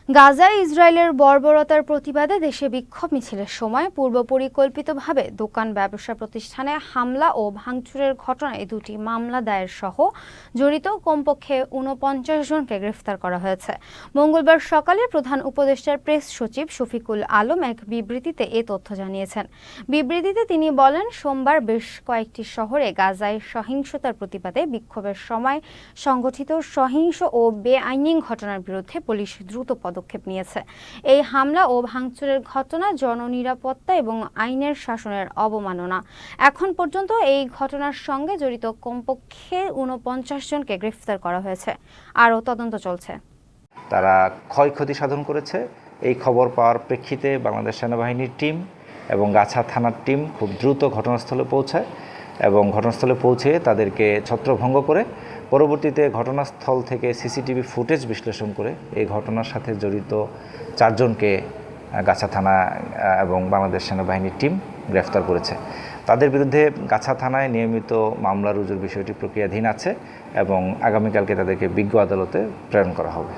গাজায় ইসরায়েলের বর্বরতার প্রতিবাদে দেশে বিক্ষোভ মিছিলের সময় পূর্বপরিকল্পিতভাবে দোকান ব্যবসা প্রতিষ্ঠানে হামলা ও ভাঙচুরের ঘটনায় দুটি মামলা দায়ের সহ জড়িত কমপক্ষে ৪৯ জনকে গ্রেফতার করা হয়েছে। মঙ্গলবার সকালে প্রধান উপদেষ্টার প্রেস সচিব শফিকুল আলম এক বিবৃতিতে এ তথ্য জানিয়েছেন। বিবৃতিতে তিনি বলেন, সোমবার বেশ কয়েকটি শহরে গাজায় সহিংসতার প্রতিবাদে বিক্ষোভের সময় সংগঠিত সহিংস ও বেআইনি ঘটনার বিরুদ্ধে পুলিশ দ্রুত পদক্ষেপ নিয়েছে। এই হামলা ও ভাঙচুরের ঘটনা জননিরাপত্তা এবং আইনের শাসনের অবমাননা। এখন পর্যন্ত এই ঘটনার সঙ্গে জড়িত কমপক্ষে ৪৯ জনকে গ্রেফতার করা হয়েছে। আরও তদন্ত চলছে। তারা ক্ষয়ক্ষতি সাধন করেছে। এই খবর পাওয়ার প্রেক্ষিতে বাংলাদেশ সেনাবাহিনীর টিম এবং গাছা থানার টিম খুব দ্রুত ঘটনাস্থলে পৌঁছায় এবং ঘটনাস্থলে পৌঁছে তাদেরকে ছত্রভঙ্গ করে পরবর্তীতে ঘটনাস্থল থেকে সিসিটিভি ফুটেজ বিশ্লেষণ করে এই ঘটনার সাথে জড়িত 4 জনকে গাছা থানা এবং বাংলাদেশ সেনাবাহিনীর টিম গ্রেফতার করেছে। তাদের বিরুদ্ধে গাছা থানায় নিয়মিত মামলা রুজুর বিষয়টি প্রক্রিয়াধীন আছে এবং আগামীকালকে তাদেরকে বিজ্ঞ আদালতে প্রেরণ করা হবে।